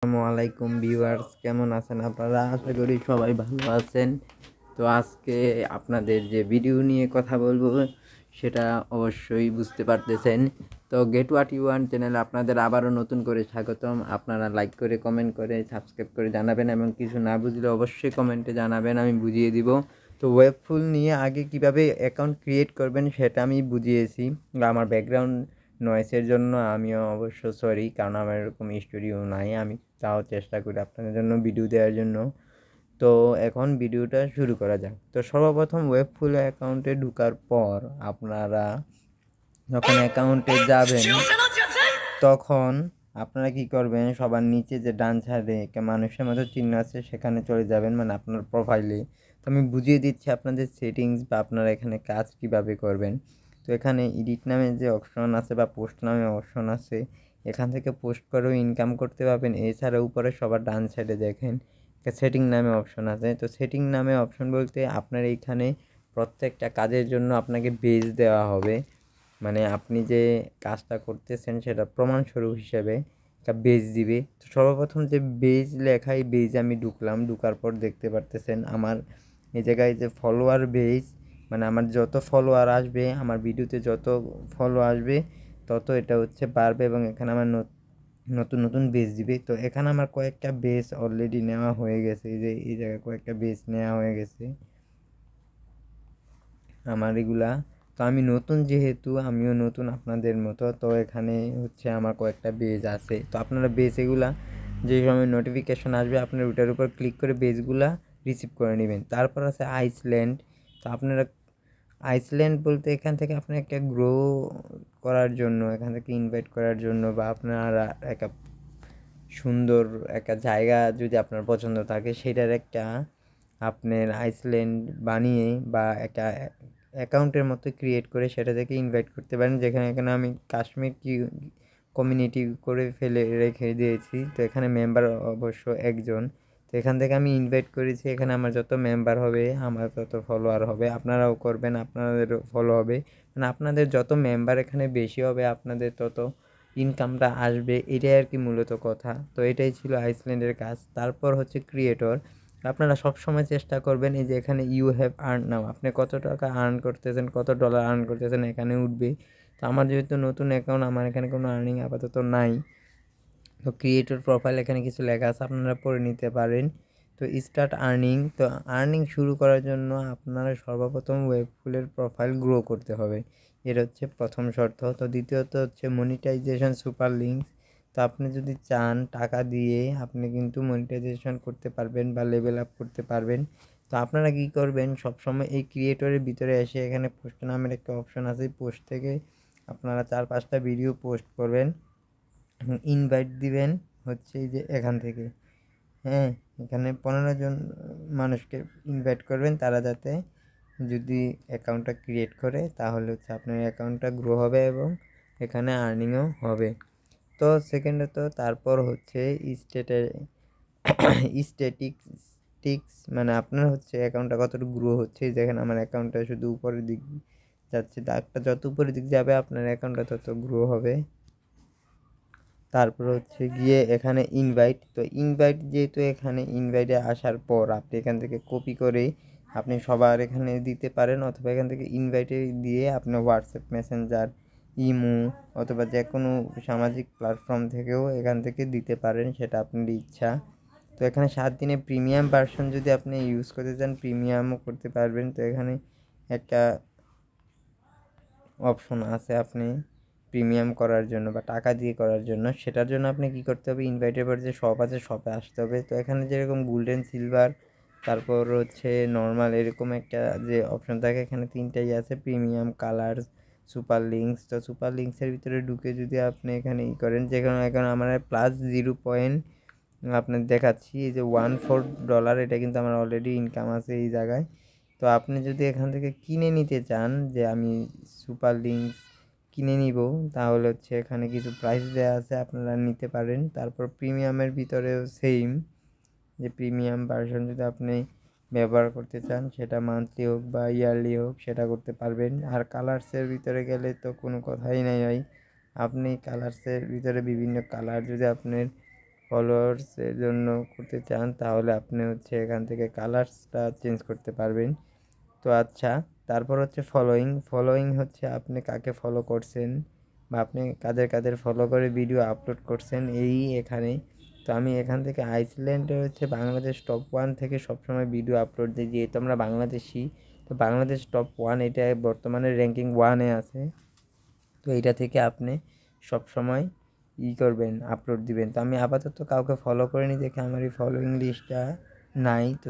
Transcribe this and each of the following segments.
আসসালামু আলাইকুম ভিউয়ার্স, কেমন আছেন আপনারা? আশা করি সবাই ভালো আছেন। তো আজকে আপনাদের যে ভিডিও নিয়ে কথা বলবো সেটা অবশ্যই বুঝতে পারতেছেন। তো গেট হোয়াট ইউ ওয়ান্ট চ্যানেলে আপনাদের আবারও নতুন করে স্বাগতম। আপনারা লাইক করে, কমেন্ট করে, সাবস্ক্রাইব করে জানাবেন এবং কিছু না বুঝলে অবশ্যই কমেন্টে জানাবেন, আমি বুঝিয়ে দিব। তো ওয়েবফুল নিয়ে আগে কিভাবে অ্যাকাউন্ট ক্রিয়েট করবেন সেটা আমি বুঝিয়েছি। আমার ব্যাকগ্রাউন্ড নয়েসের জন্য আমিও অবশ্য সরি, কারণ আমার এরকম স্টুডিও নাই। আমি তাও চেষ্টা করি আপনাদের জন্য ভিডিও দেওয়ার জন্য। তো এখন ভিডিওটা শুরু করা যাক। তো সর্বপ্রথম ওয়েবফুল অ্যাকাউন্টে ঢোকার পর আপনারা যখন অ্যাকাউন্টে যাবেন তখন আপনারা কি করবেন, সবার নিচে যে ডান সাইডে একটা মানুষের মতো চিহ্ন আছে সেখানে চলে যাবেন, মানে আপনার প্রোফাইলে। তো আমি বুঝিয়ে দিচ্ছি আপনাদের সেটিংস বা আপনারা এখানে কাজ কিভাবে করবেন। তো এখানে এডিট নামে যে অপশন আছে বা পোস্ট নামে অপশন আছে, এখান থেকে পোস্ট করেও ইনকাম করতে পারবেন। এছাড়া উপরে সবার ডান সাইডে দেখেন একটা সেটিং নামে অপশন আছে। তো সেটিং নামে অপশন বলতে আপনার এইখানে প্রত্যেকটা কাজের জন্য আপনাকে বেজ দেওয়া হবে, মানে আপনি যে কাজটা করতেছেন সেটা প্রমাণস্বরূপ হিসেবে একটা বেজ দিবে। তো সর্বপ্রথম যে বেজ লেখা, এই বেজে আমি ঢুকলাম। ঢুকার পর দেখতে পারতেছেন আমার এই জায়গায় যে ফলোয়ার বেজ, মানে আমার যত ফলোয়ার আসবে, আমার ভিডিওতে যত ফলো আসবে তত এটা হচ্ছে বাড়বে এবং এখানে আমার নতুন নতুন বেজ দিবে। তো এখানে আমার কয়েকটা বেজ অলরেডি নেওয়া হয়ে গেছে, এই যে এই জায়গায় কয়েকটা বেজ নেওয়া হয়ে গেছে আমার এগুলা। তো আমি নতুন, যেহেতু আমিও নতুন আপনাদের মতো, তো এখানে হচ্ছে আমার কয়েকটা বেজ আছে। তো আপনারা বেজ এগুলা যে সময় নোটিফিকেশন আসবে আপনার ওটার উপর ক্লিক করে বেজগুলা রিসিভ করে নেবেন। তারপর আছে আইসল্যান্ড। তো আপনারা আইসল্যান্ড বলতে এখান থেকে আপনি একটা গ্রো করার জন্য, এখান থেকে ইনভাইট করার জন্য, বা আপনারা একটা সুন্দর একটা জায়গা যদি আপনার পছন্দ থাকে সেটার একটা আপনার আইসল্যান্ড বানিয়ে বা একটা অ্যাকাউন্টের মতো ক্রিয়েট করে সেটা থেকে ইনভাইট করতে পারেন। যেখানে এখানে আমি কাশ্মীর কি কমিউনিটি করে ফেলে রেখে দিয়েছি। তো এখানে মেম্বার অবশ্য একজন। তো এখান থেকে আমি ইনভাইট করেছি, এখানে আমার যত মেম্বার হবে আমার তত ফলোয়ার হবে। আপনারাও করবেন, আপনাদেরও ফলো হবে। মানে আপনাদের যত মেম্বার এখানে বেশি হবে আপনাদের তত ইনকামটা আসবে, এটাই আর কি মূলত কথা। তো এটাই ছিল আইসল্যান্ডের কাজ। তারপর হচ্ছে ক্রিয়েটর। আপনারা সবসময় চেষ্টা করবেন এই যে এখানে ইউ হ্যাভ আর্ন নাও, আপনি কত টাকা আর্ন করতেছেন, কত ডলার আর্ন করতেছেন এখানে উঠবে। তো আমার যেহেতু নতুন অ্যাকাউন্ট, আমার এখানে কোনো আর্নিং আপাতত নাই। তো ক্রিয়েটর প্রোফাইল এখানে কিছু লেখা আছে, আপনারা পড়ে নিতে পারেন। তো স্টার্ট আর্নিং। তো আর্নিং শুরু করার জন্য আপনারা সর্বপ্রথম ওয়েবফুলের প্রোফাইল গ্রো করতে হবে, এটা হচ্ছে প্রথম শর্ত। তো দ্বিতীয়ত হচ্ছে মনিটাইজেশন সুপার লিঙ্কস। তো আপনি যদি চান টাকা দিয়ে আপনি কিন্তু মনিটাইজেশন করতে পারবেন বা লেভেল আপ করতে পারবেন। তো আপনারা কী করবেন, সবসময় এই ক্রিয়েটরের ভিতরে এসে এখানে পোস্ট নামের একটা অপশন আছে, পোস্ট থেকে আপনারা 4-5টা ভিডিও পোস্ট করবেন, ইনভাইট দিবেন হচ্ছে এই যে এখান থেকে। হ্যাঁ, এখানে 15 জন মানুষকে ইনভাইট করবেন, তারা যাতে যদি অ্যাকাউন্টটা ক্রিয়েট করে তাহলে হচ্ছে আপনার অ্যাকাউন্টটা গ্রো হবে এবং এখানে আর্নিংও হবে। তো সেকেন্ডত তারপর হচ্ছে স্টেটে স্ট্যাটিস্টিক্স, মানে আপনার হচ্ছে অ্যাকাউন্টটা কতটুকু গ্রো হচ্ছে। যেখানে আমার অ্যাকাউন্টটা শুধু উপরের দিক যাচ্ছে, দাগটা যত উপরের দিক যাবে আপনার অ্যাকাউন্টটা তত গ্রো হবে। তারপর হচ্ছে গিয়ে এখানে ইনভাইট। তো ইনভাইট, যেহেতু এখানে ইনভাইটে আসার পর আপনি এখান থেকে কপি করে আপনি সবার এখানে দিতে পারেন, অথবা এখান থেকে ইনভাইটে দিয়ে আপনি হোয়াটসঅ্যাপ, মেসেঞ্জার, ইমো অথবা যে কোনো সামাজিক প্ল্যাটফর্ম থেকেও এখান থেকে দিতে পারেন, সেটা আপনার ইচ্ছা। তো এখানে 7 দিনের প্রিমিয়াম ভার্সন যদি আপনি ইউজ করতে চান প্রিমিয়ামও করতে পারবেন। তো এখানে একটা অপশন আছে আপনি প্রিমিয়াম করার জন্য বা টাকা দিয়ে করার জন্য। সেটার জন্য আপনি কী করতে হবে, ইনভাইটের পর যে শপ আছে শপে আসতে হবে। তো এখানে যেরকম গোল্ডেন, সিলভার, তারপর হচ্ছে নর্মাল, এরকম একটা যে অপশন থাকে, এখানে 3টাই আছে, প্রিমিয়াম, কালার, সুপার লিঙ্কস। তো সুপার লিঙ্কসের ভিতরে ঢুকে যদি আপনি এখানে করেন, যেখানে এখন আমার +0 আপনার দেখাচ্ছি, এই যে $14, এটা কিন্তু আমার অলরেডি ইনকাম আছে এই জায়গায়। তো আপনি যদি এখান থেকে কিনে নিতে চান যে আমি সুপার লিঙ্কস কিনে নিব, তাহলে হচ্ছে এখানে কিছু প্রাইস দেওয়া আছে, আপনারা নিতে পারেন। তারপর প্রিমিয়ামের ভিতরেও সেম, যে প্রিমিয়াম ভার্সন যদি আপনি ব্যবহার করতে চান সেটা মান্থলি হোক বা ইয়ারলি হোক সেটা করতে পারবেন। আর কালার্সের ভিতরে গেলে তো কোনো কথাই নাই ভাই, আপনি কালার্সের ভিতরে বিভিন্ন কালার যদি আপনার ফলোয়ার্সের জন্য করতে চান তাহলে আপনি হচ্ছে এখান থেকে কালার্সটা চেঞ্জ করতে পারবেন। তো আচ্ছা, তারপর হচ্ছে ফলোয়িং হচ্ছে আপনি কাকে ফলো করছেন বা আপনি কাদের ফলো করে ভিডিও আপলোড করছেন এই এখানে। তো আমি এখান থেকে আইসল্যান্ডে হচ্ছে বাংলাদেশ টপ 1 থেকে সবসময় ভিডিও আপলোড দিই, যেহেতু আমরা বাংলাদেশি। তো বাংলাদেশ টপ 1 এটা বর্তমানে র্যাঙ্কিং 1-এ আছে। তো এইটা থেকে আপনি সবসময় করবেন, আপলোড দিবেন। তো আমি আপাতত কাউকে ফলো করিনি দেখে আমার এই ফলোয়িং লিস্টটা নাই। তো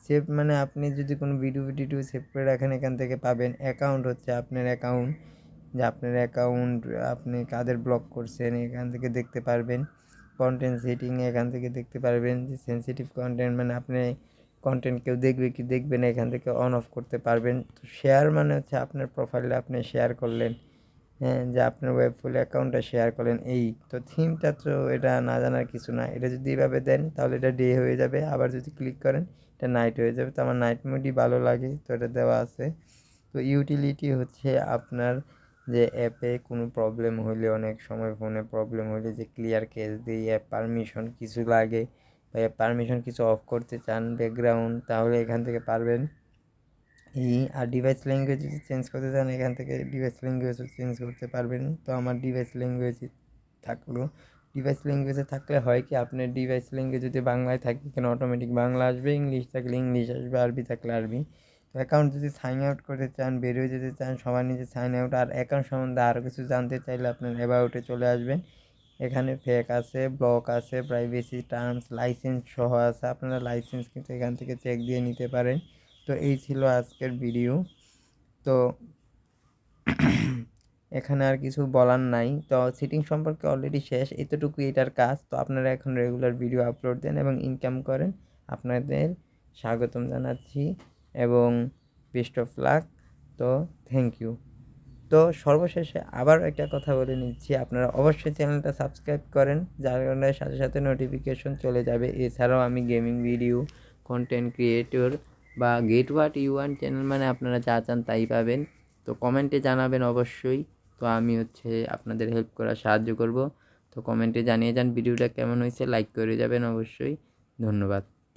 সেভ মানে আপনি যদি কোনো ভিডিও সেভ করে রাখেন এখান থেকে পাবেন। অ্যাকাউন্ট হচ্ছে আপনার অ্যাকাউন্ট, যে আপনার অ্যাকাউন্ট আপনি কাদের ব্লক করছেন এখান থেকে দেখতে পারবেন। কন্টেন্ট সেটিং এখান থেকে দেখতে পারবেন যে সেনসিটিভ কন্টেন্ট মানে আপনি কন্টেন্ট কেউ দেখবে কি দেখবে না এখান থেকে অন অফ করতে পারবেন। তো শেয়ার মানে হচ্ছে আপনার প্রোফাইলে আপনি শেয়ার করলেন, হ্যাঁ, যে আপনার ওয়েব ফুল অ্যাকাউন্টটা শেয়ার করলেন এই। তো থিমটা তো এটা না জানার কিছু না, এটা যদি এইভাবে দেন তাহলে এটা ডে হয়ে যাবে, আবার যদি ক্লিক করেন এটা নাইট হয়ে যাবে। তো আমার নাইট মোডই ভালো লাগে, তো এটা দেওয়া আছে। তো ইউটিলিটি হচ্ছে আপনার যে অ্যাপে কোনো প্রবলেম হলে, অনেক সময় ফোনে প্রবলেম হলে যে ক্লিয়ার কেস দিয়ে অ্যাপ পারমিশন কিছু লাগে বা অ্যাপ পারমিশন কিছু অফ করতে চান ব্যাকগ্রাউন্ড, তাহলে এখান থেকে পারবেন। আর ডিভাইস ল্যাঙ্গুয়েজ যদি চেঞ্জ করতে চান এখান থেকে ডিভাইস ল্যাঙ্গুয়েজও চেঞ্জ করতে পারবেন। তো আমার ডিভাইস ল্যাঙ্গুয়েজে থাকলে হয় কি, আপনার ডিভাইস ল্যাঙ্গুয়েজ যদি বাংলায় থাকে এখানে অটোমেটিক বাংলা আসবে, ইংলিশ থাকলে ইংলিশ আসবে, আরবি থাকলে আরবি। তো অ্যাকাউন্ট যদি সাইন আউট করতে চান, বেরিয়ে যেতে চান, সবার নিচে সাইন আউট, আর অ্যাকাউন্ট সম্বন্ধে আরও কিছু জানতে চাইলে আপনার অ্যাবাউটে চলে আসবেন। এখানে ফেক আছে, ব্লক আছে, প্রাইভেসি টার্মস, লাইসেন্স সহ আছে। আপনারা লাইসেন্স কিন্তু এখান থেকে চেক দিয়ে নিতে পারেন। তো এই ছিল আজকের ভিডিও। তো এখানে আর কিছু বলার নাই। তো সিটিং সম্পর্কে অলরেডি শেষ, এতটুকুই এটার কাজ। তো আপনারা এখন রেগুলার ভিডিও আপলোড দেন এবং ইনকাম করেন, আপনাদের স্বাগতম জানাচ্ছি এবং বেস্ট অফ লাক। তো থ্যাংক ইউ। তো সর্বশেষে আবার একটা কথা বলে নিচ্ছি, আপনারা অবশ্যই চ্যানেলটা সাবস্ক্রাইব করেন, যার কারণে সাথে সাথে নোটিফিকেশন চলে যাবে। এছাড়াও আমি গেমিং ভিডিও, কন্টেন্ট ক্রিয়েটর বা get what you want channel, মানে আপনারা যা চান তাই পাবেন। তো কমেন্টে জানাবেন অবশ্যই। তো আমি হচ্ছে আপনাদের হেল্প করার সাহায্য করব। তো কমেন্টে জানিয়ে যান ভিডিওটা কেমন হয়েছে, লাইক করে যাবেন অবশ্যই। ধন্যবাদ।